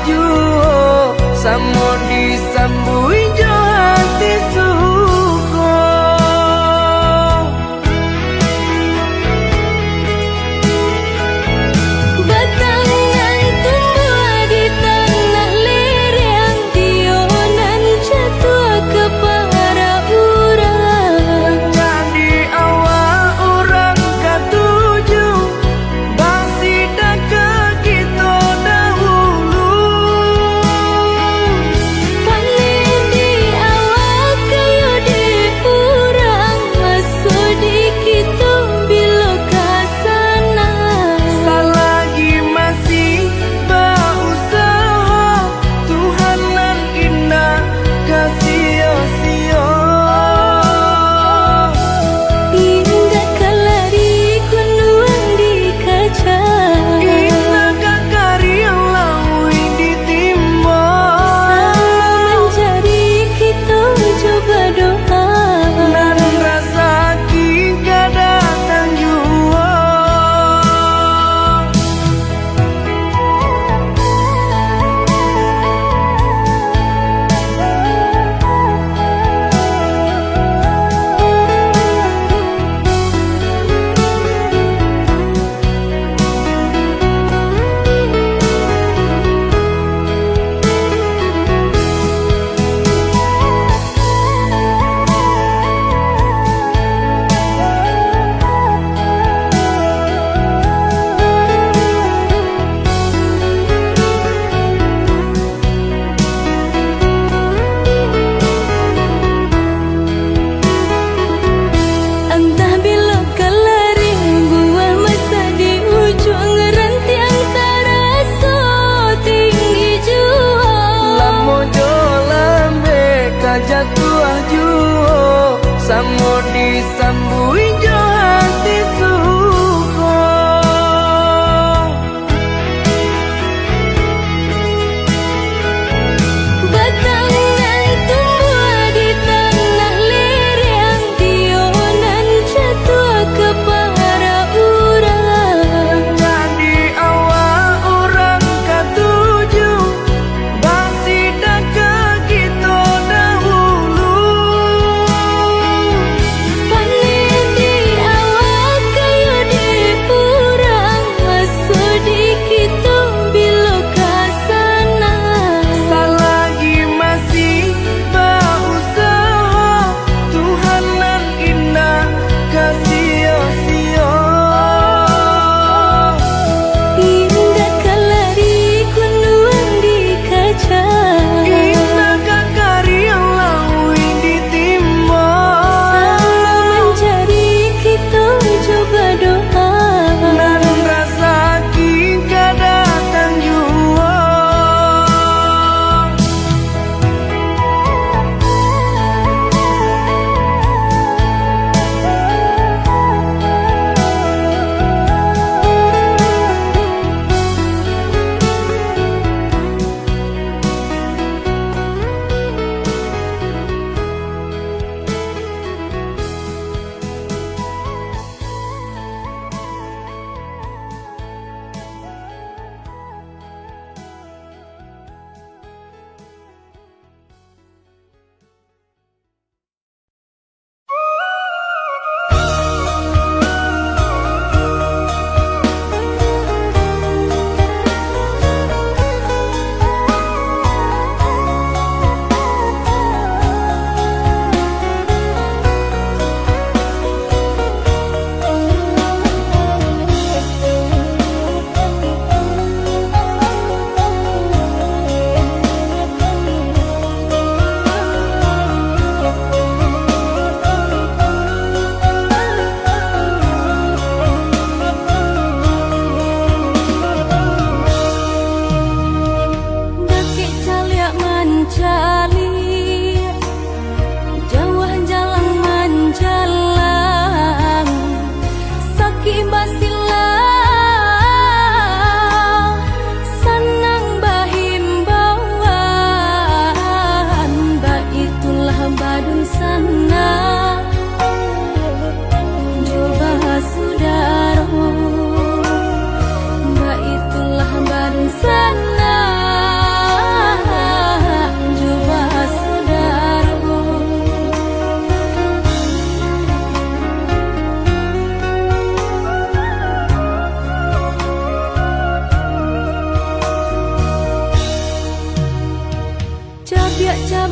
tuju samo disambui jo hati suko. Batangan tumbuh di tanah lereng, tionan jatuh ke para urang. Jadi awal orang katuju basida ke kita dahulu. Panen di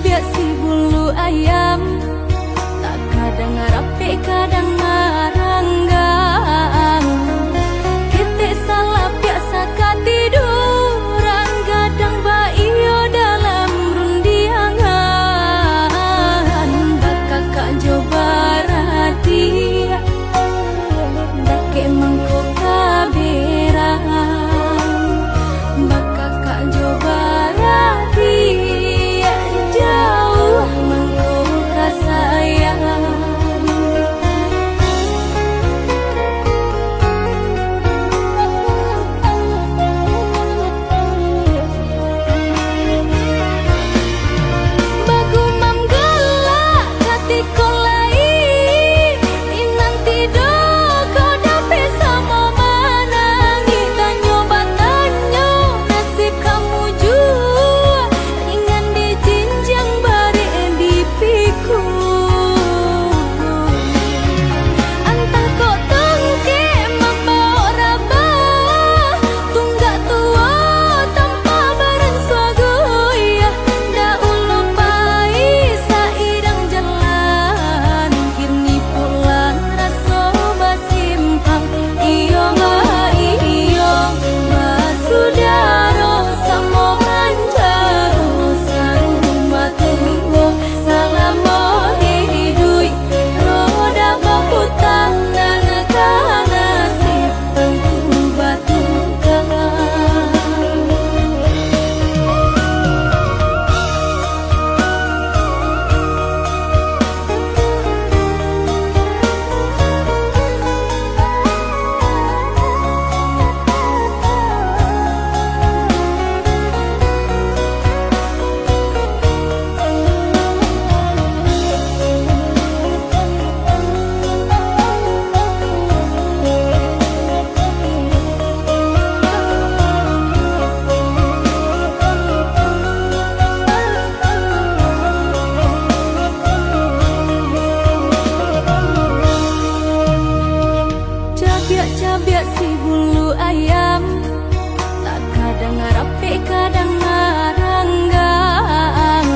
cabai si bulu ayam, tak kadang rapi kadang maranggang. Kita salah biasa katiduran, kadang baio dalam rundiangan. Bakak coba radia, dake mangko kaberang. Bakak coba radia, jauh mangko kasayang. Bagumam gelak katiko lain, inanti do kau dapet sama mana. Kita nyoba tanyo nasib kamu jua, ringan di jinjang bare di piku. Antah kok tengke membawa rabah, tunggak tua tanpa barang suagoya. Da ulu pai sairang jalan, kini pulang raso basimpang. Iyo basudaro samo anjaro sarumah tuwo. Salamo hidui roda baputang dan kanasip tengku batu cabai si bulu ayam, tak kadang rapi kadang maranggang.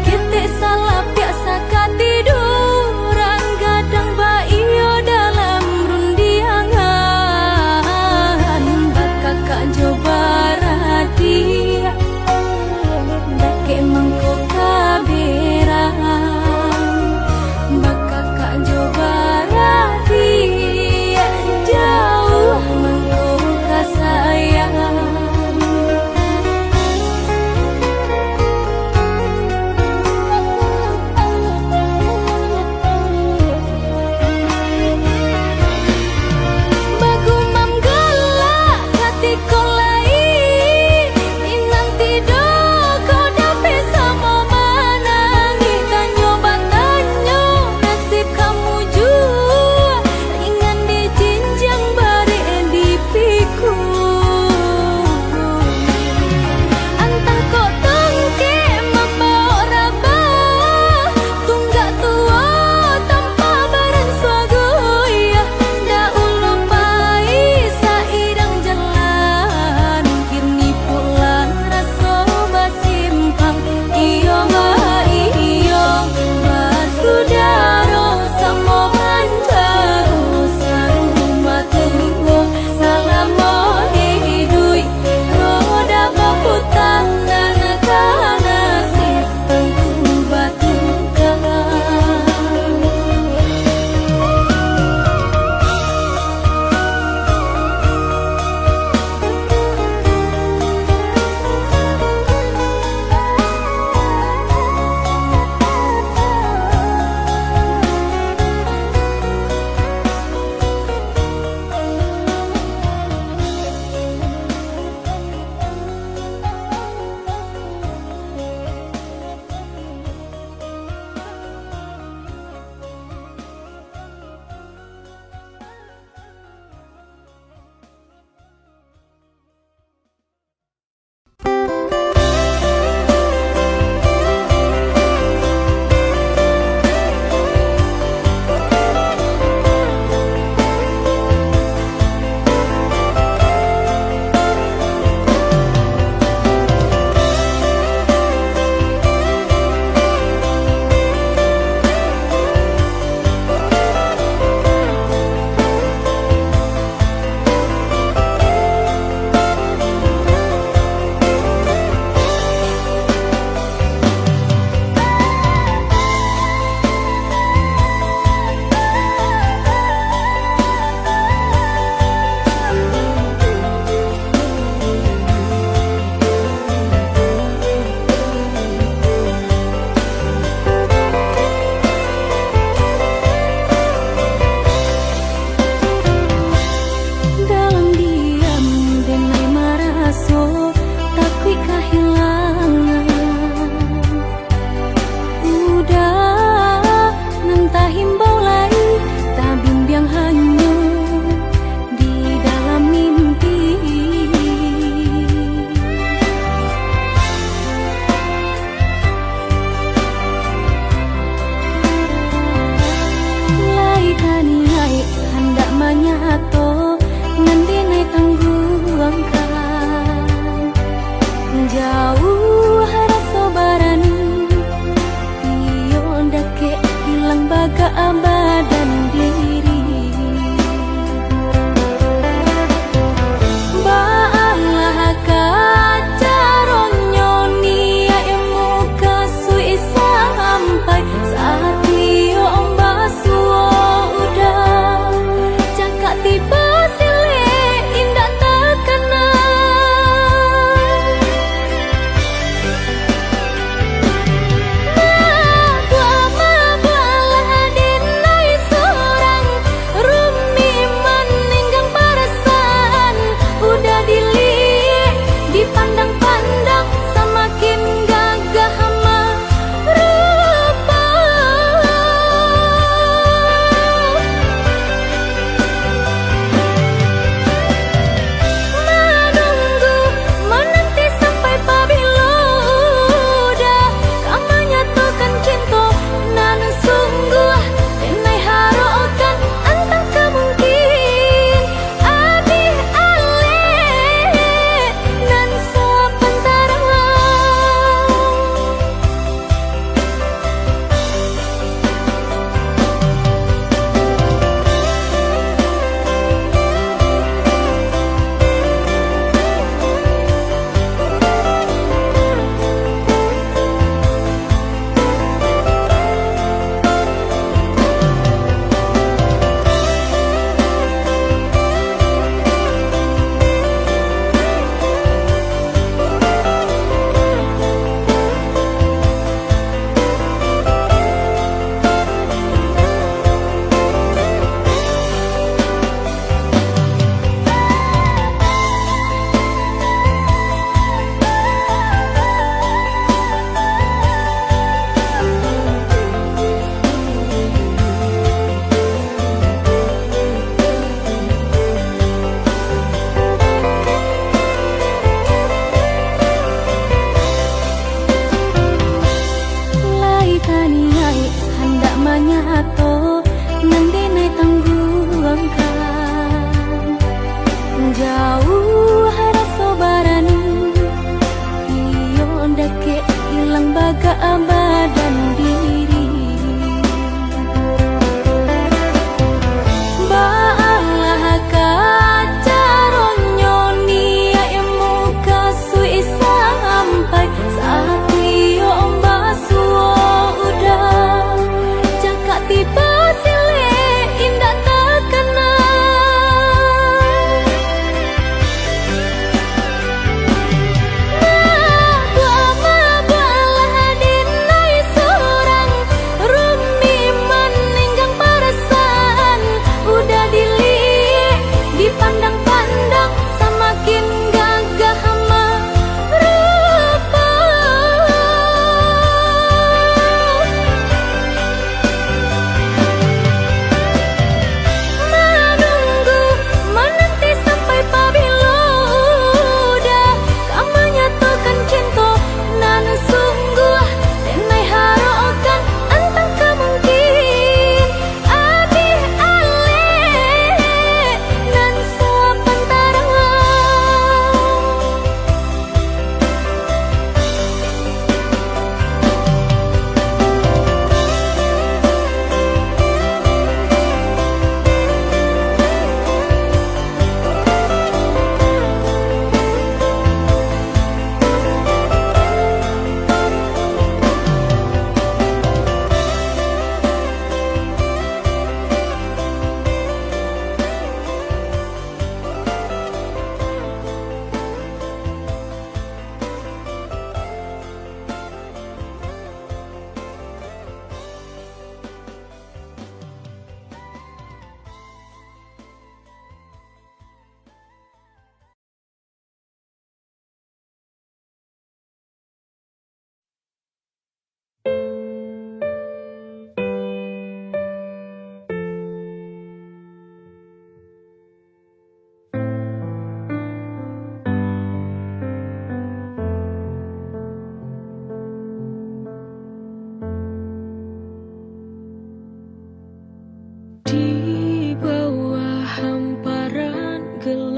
Kita salah biasa katiduran, kadang baio dalam rundiangan. Bakak coba radia, dake mangko kaberang. Bakak coba radia, jauh mangko kasayang.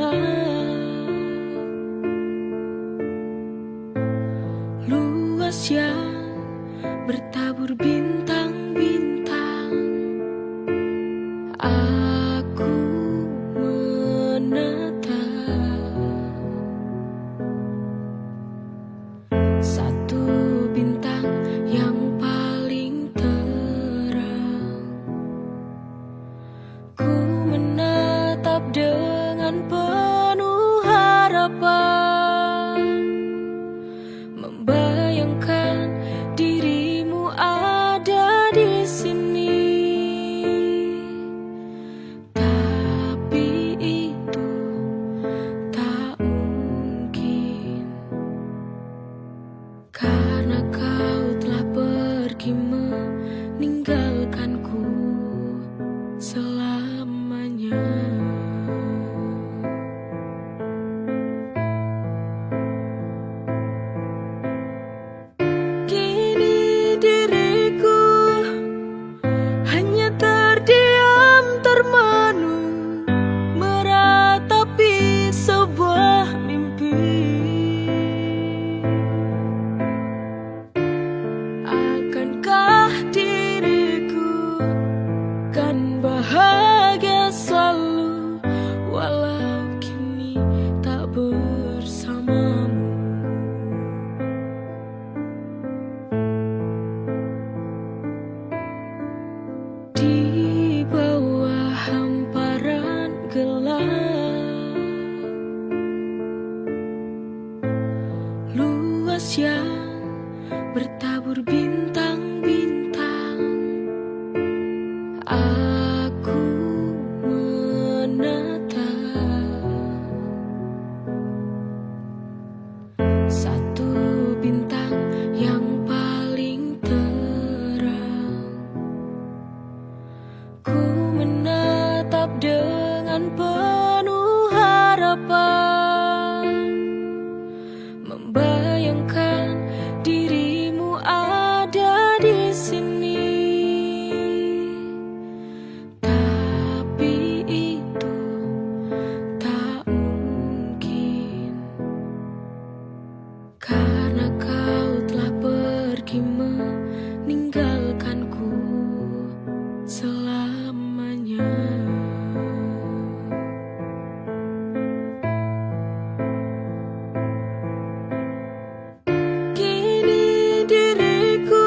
gelap, luas yang bertabur bintang-bintang. Aku menatap satu bintang yang paling terang. Ku menatap dengan penuh harapan, membayangkan dirimu ada di sini. Tapi itu tak mungkin, karena kau telah pergi meninggalkanku selamanya. Kini diriku hanya terdiam termenung, meratapi sebuah mimpi. Akankah diriku kan bahagia selalu, walau kini tak bersamamu? Di bawah hamparan gelap, luas yang bertabur bintang-bintang. Aku menatap satu bintang yang paling terang. Ku menatap dengan penuh harapan, membayangkan dirimu ada di sini. Tapi itu tak mungkin, karena kau telah pergi meninggalkanku selamanya. Kini diriku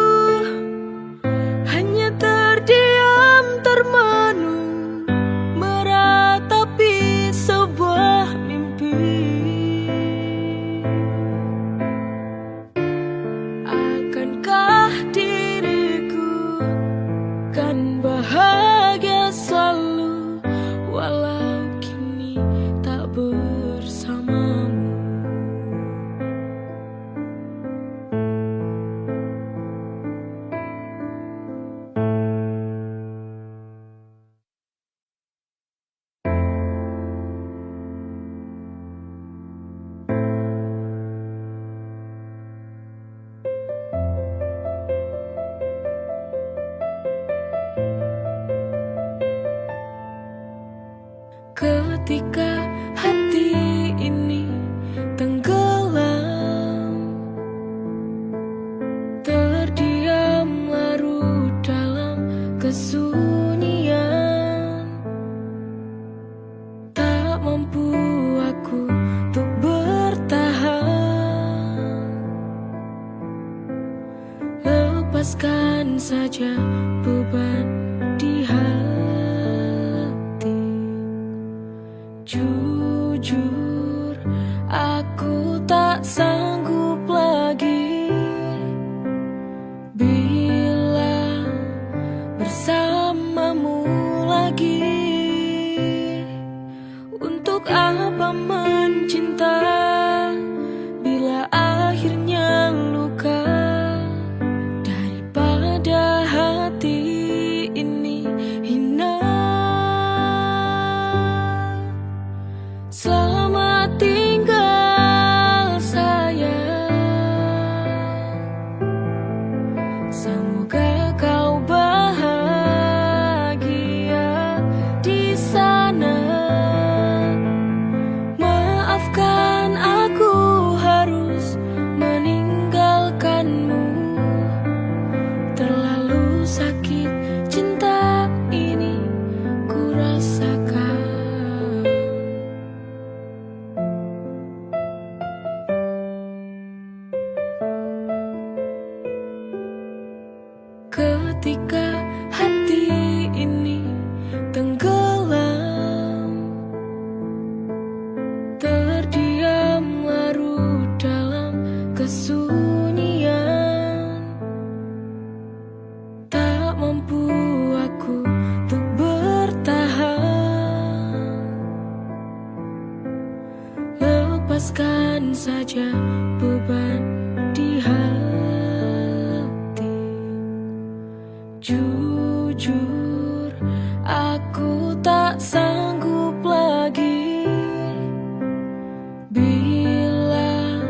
hanya terdiam termenung, meratapi sebuah mimpi. Akankah diriku kan bahagia selalu, walau kini tak bersamamu? Ketika hati ini tenggelam, terdiam larut dalam kesunyian, tak mampu aku untuk bertahan. Lepaskan saja beban di hati. Jujur, aku tak sanggup lagi bila bersamamu lagi. Untuk apa mencinta bila akhirnya luka? Daripada hati ini hina. Selamat tinggal sayang, semoga kau bahagia di sana. kesunyian. Tak mampu aku untuk bertahan. Lepaskan saja beban di hati. Jujur, aku tak sanggup lagi bila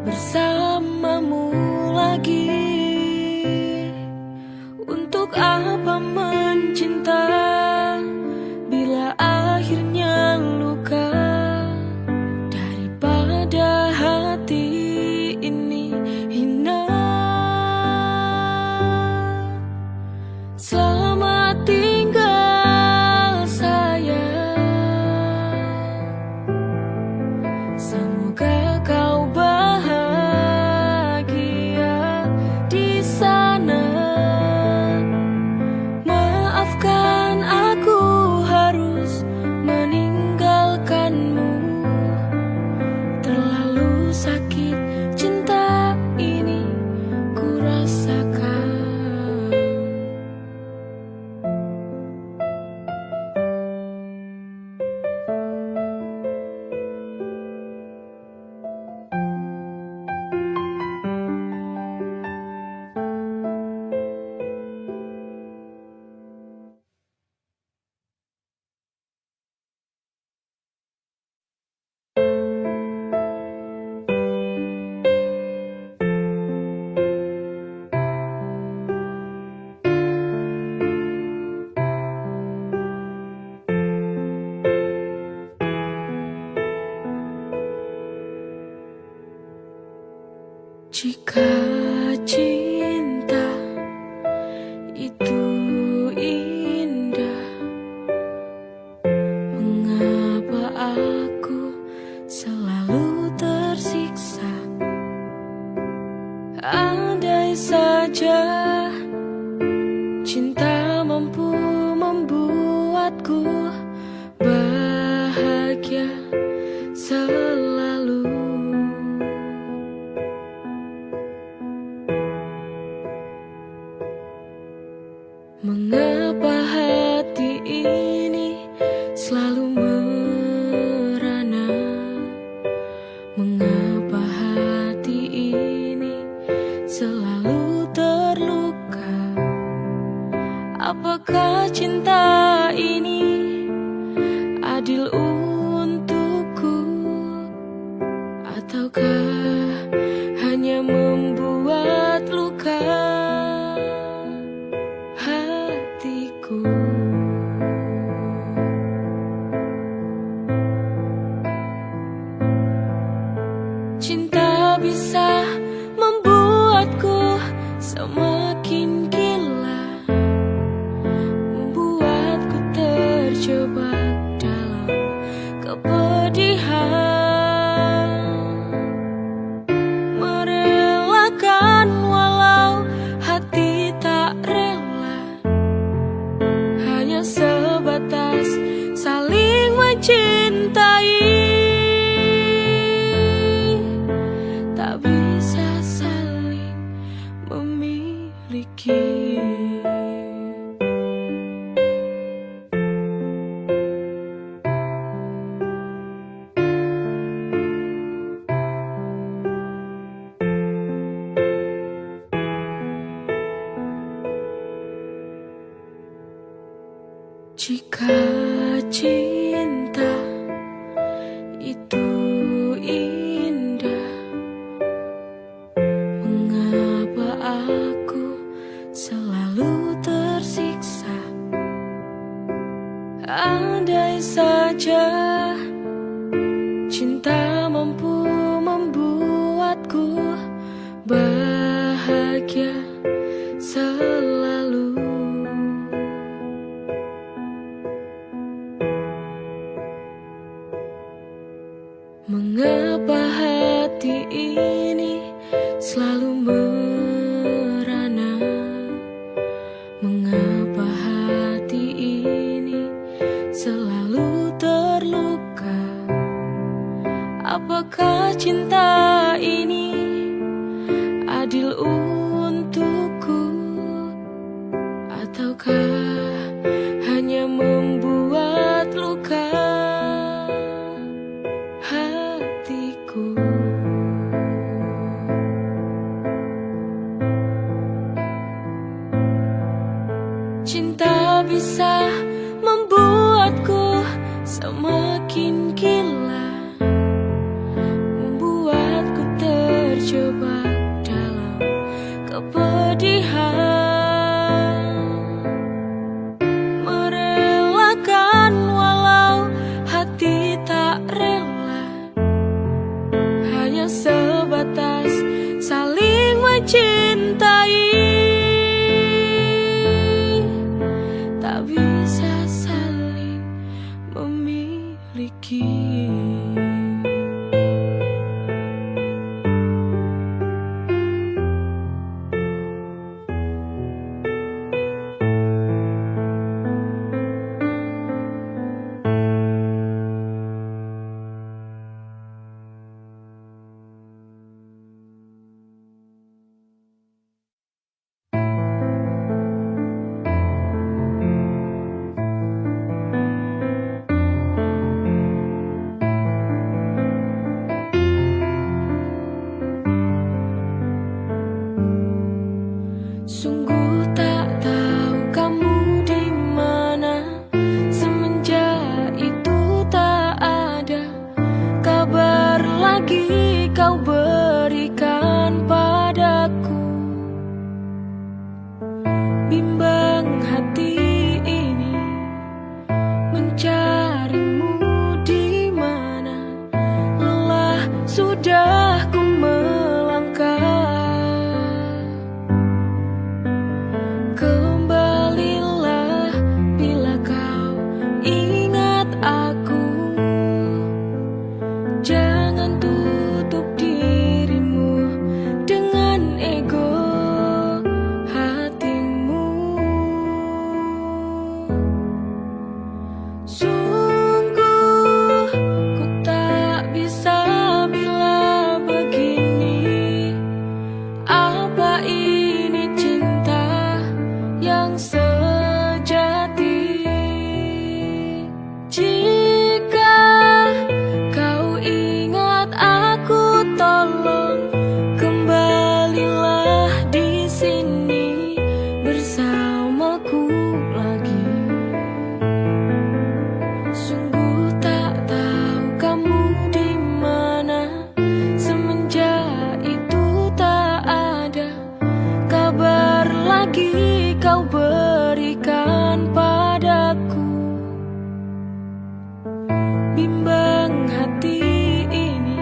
bersamamu lagi. Untuk apa mencinta bila akhirnya luka? Daripada hati ini hina. Selamat tinggal sayang, semoga kau bahagia di sana. Maafkan aku harus meninggalkanmu. Terlalu sakit cinta ini ku rasakan. Jika cinta itu indah, mengapa aku selalu tersiksa? Andai saja cinta mampu membuatku bahagia selalu. Mengapa hati ini selalu merana? Mengapa hati ini selalu terluka? Apakah cinta ini adil untukku? Ataukah hanya membuat luka hatiku? Cinta bisa membuatku semakin gila, membuatku terjebak dalam kepedihan. Merelakan walau hati tak rela, hanya sebatas saling mencintai. Tak bisa saling memiliki. Jika cinta itu indah, mengapa aku selalu tersiksa? Andai saja cinta mampu membuatku bahagia selalu. Mengapa hati ini selalu merana? Mengapa hati ini selalu terluka? Apakah cinta ini mencintai, tak bisa saling memiliki. Sungguh tak tahu kamu di mana, semenjak itu tak ada kabar lagi kau berikan padaku. Bimbang hati ini mencarimu di mana, lelah sudah ku melangkah. Kembalilah bila kau ingat aku, jangan tutup dirimu dengan ego hatimu. Sungguh ku tak bisa bila begini. Apa ini cinta yang sejati? Jika kau ingat aku, tolong kembalilah di sini bersamaku lagi. Sungguh tak tahu kamu di mana, semenjak itu tak ada kabar lagi kau berikan padaku. Bimbang hati ini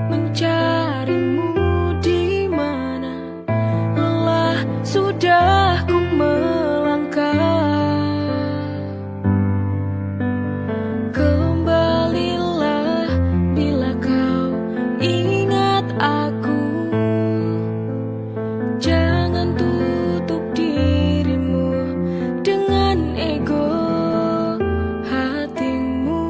mencarimu di mana, lelah sudah ku melangkah. Kembalilah bila kau ingat aku, jangan tutup dirimu dengan ego hatimu.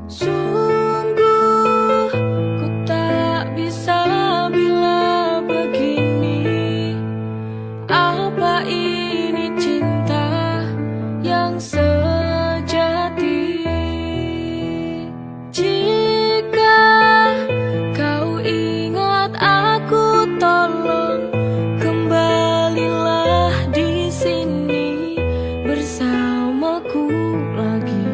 Sungguh ku tak bisa bila begini. Apa ini cinta yang sejati? Jika kau ingat aku, tolong kembalilah di sini bersamaku lagi.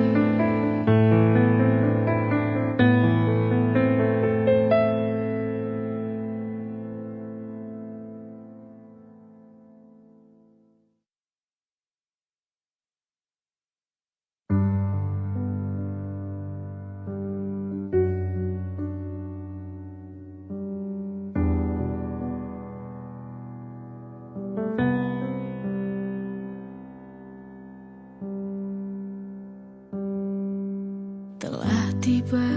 Telah tiba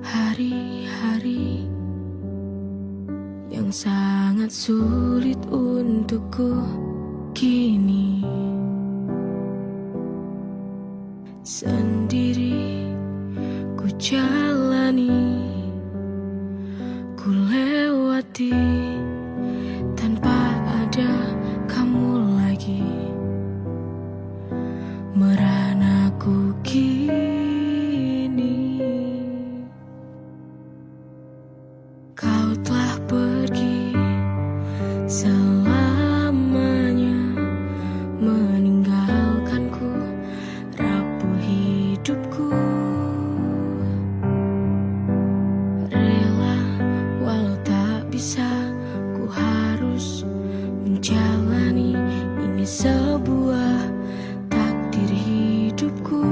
hari-hari yang sangat sulit untukku kini. Sendiri ku jalani, ku lewati tanpa ada kamu lagi. Meranaku kini, kau telah pergi selamanya, meninggalkanku rapuh hidupku. Rela walau tak bisa, ku harus menjalani ini sebuah takdir hidupku.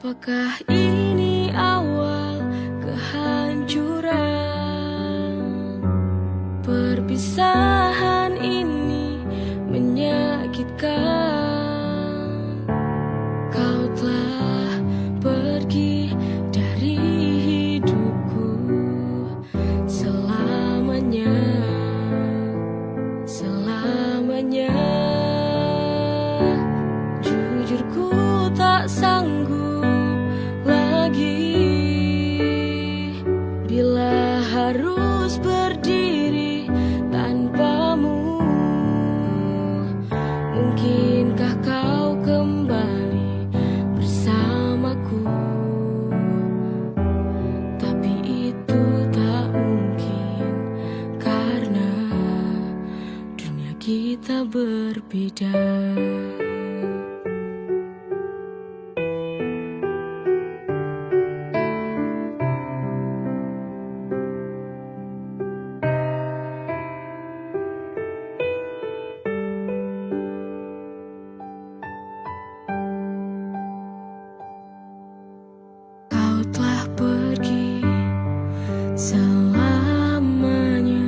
Apakah ini awal kehancuran? Perpisahan ini menyakitkan. Kau telah pergi dari hidupku selamanya, selamanya. Jujur ku tak sanggup lagi bila harus berdiri tanpamu. Mungkinkah kau kembali bersamaku? Tapi itu tak mungkin karena dunia kita berbeda. Selamanya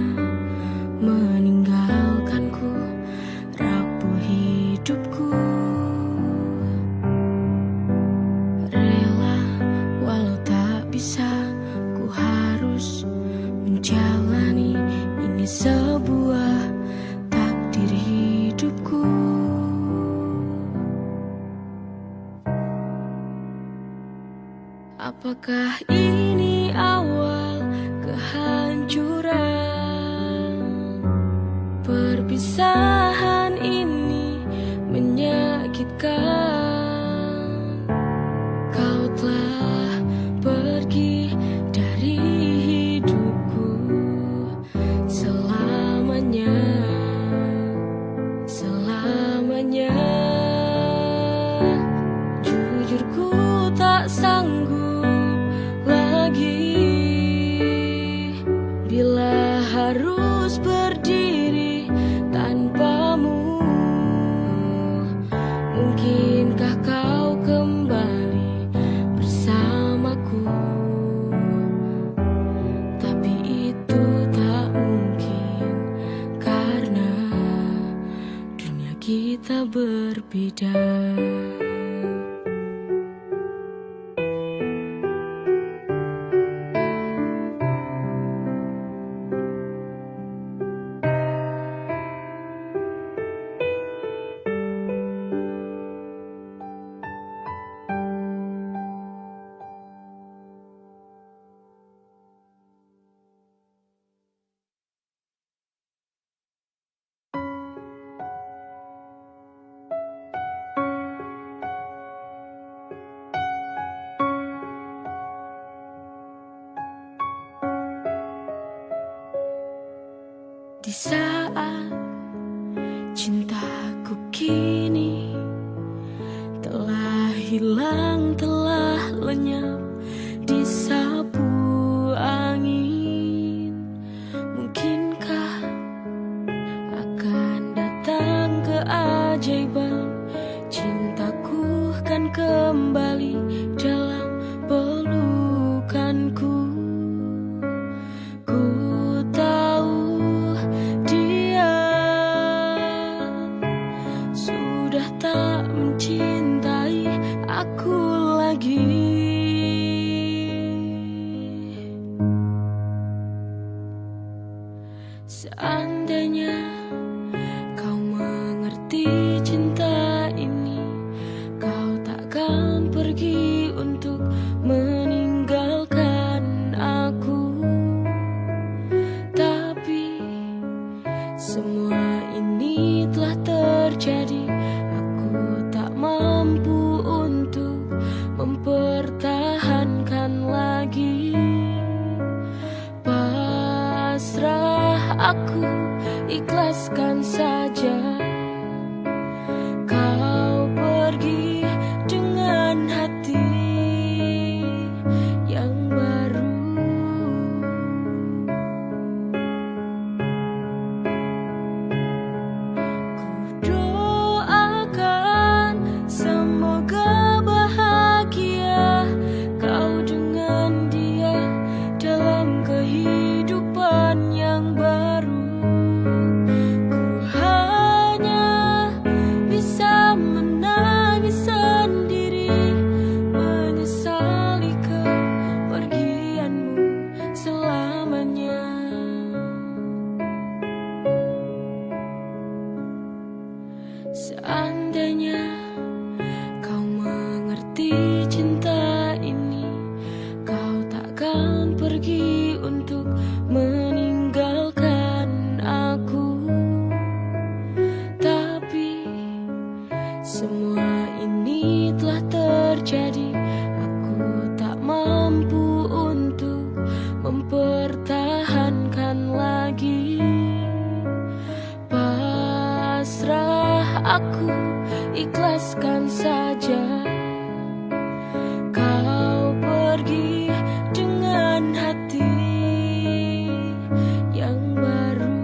meninggalkanku, rapuh hidupku. Rela walau tak bisa, ku harus menjalani. Ini sebuah takdir hidupku. Apakah ini awal kehancuran? Perpisahan ini menyakitkan. Kau telah pergi dari hidupku selamanya, selamanya. Jujur ku tak sanggup lagi bila harus berdiri tanpamu. Mungkinkah kau kembali bersamaku? Tapi itu tak mungkin karena dunia kita berbeda. Di saat cintaku kini telah hilang, telah lenyap disapu angin, mungkinkah akan datang keajaiban? Cintaku kan kembali dalam pelukanku. Tak mencintai aku lagi. Seandainya kau mengerti cinta ini, kau takkan pergi untuk meninggalkan aku. Tapi semua ini telah terjadi. Mampu untuk mempertahankan lagi. Pasrah aku, ikhlaskan saja. Kau pergi dengan hati yang baru. Ku Seandainya kau mengerti cinta ini, kau takkan pergi untuk meninggalkan aku. Tapi semua ini telah terjadi, aku tak mampu untuk mempertahankan lagi. Pasrah, aku ikhlaskan saja. Kau pergi dengan hati yang baru.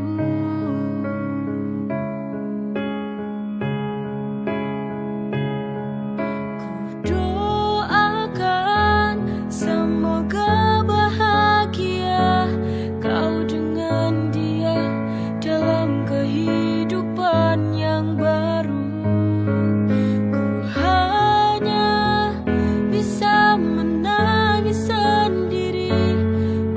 Ku doakan semoga bahagia kau dengan dia dalam kehidupan yang baru. Ku hanya bisa menangis sendiri,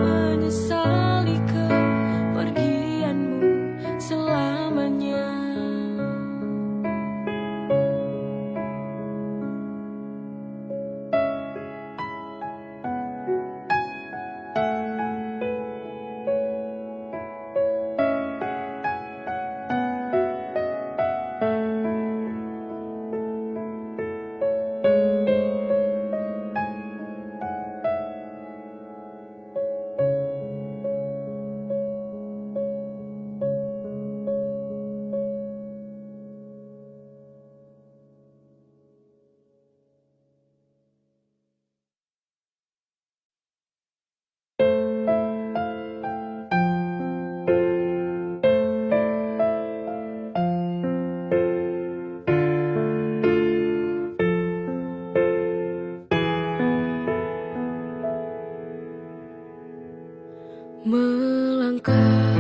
menyesali kepergianmu selamanya. Melangkah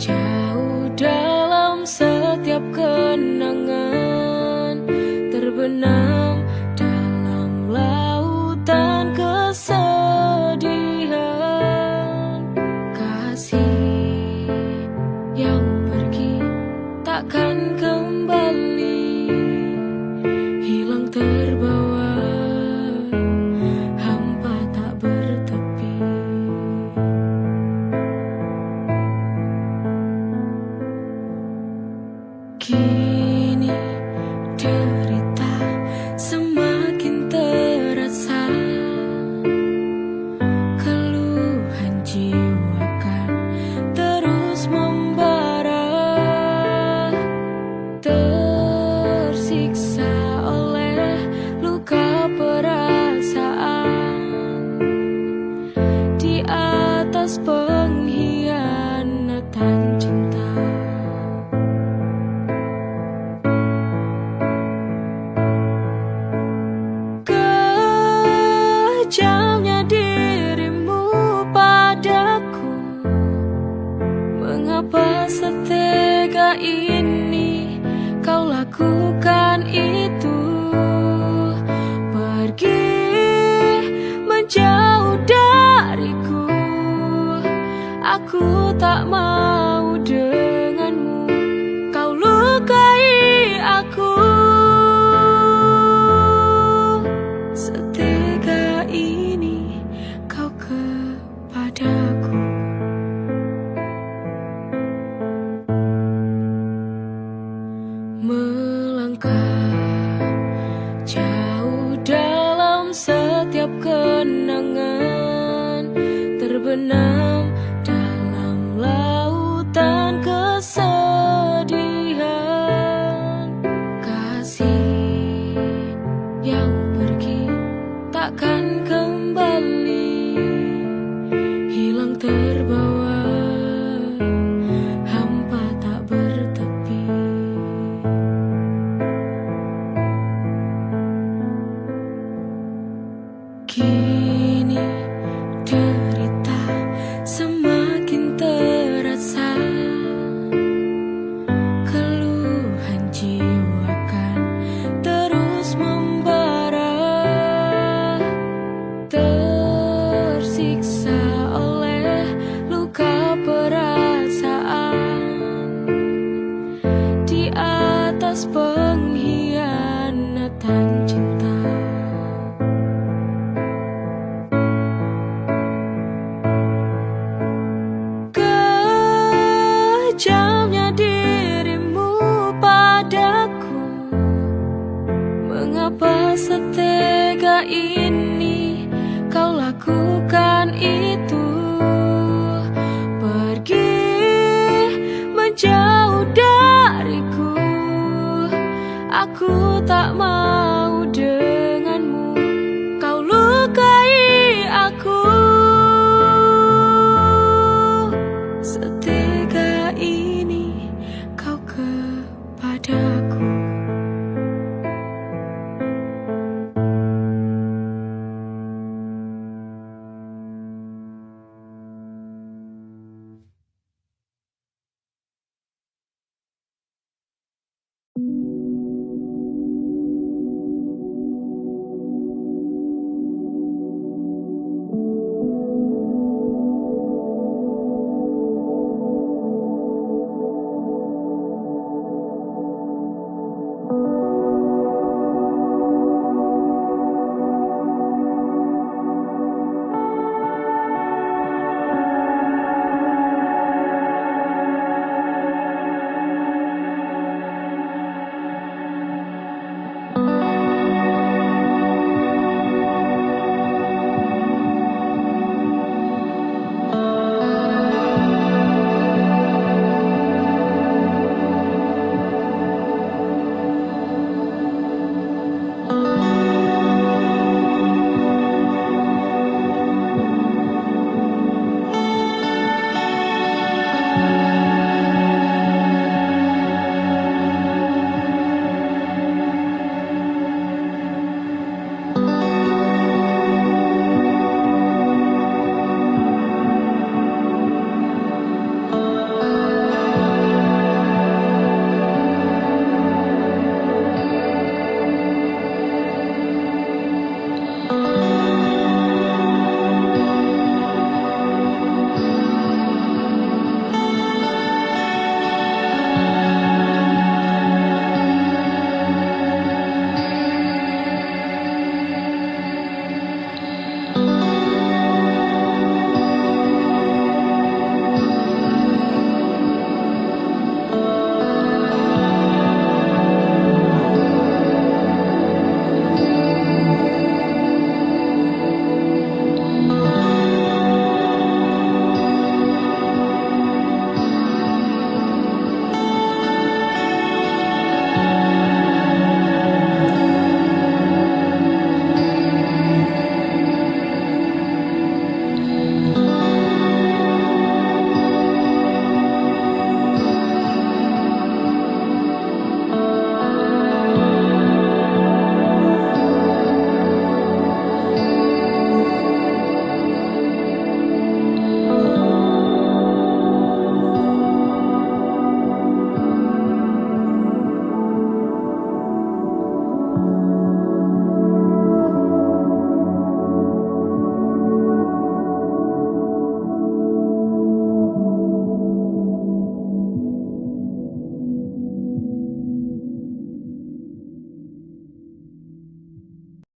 jauh dalam setiap kenangan, terbenam dalam lautan kesedihan. Kasih yang pergi takkan kembali, hilang terbawa hampa tak bertepi. Kini derita semakin terasa, keluhan jiwa kan terus membara, tersiksa oleh luka perasaan di atas pengkhianatan cinta. Kejamnya dirimu padaku, mengapa setega ini kau lakukan itu? Pergi menjauh dariku, aku tak mau denganmu. Kau lukai aku, setega ini kau kepadaku. Melangkah jauh dalam setiap kenangan, terbenam dalam lautan kesedihan. Kasih yang pergi takkan kembali, hilang terbawa hampa tak bertepi. Kini derita Aku tak mau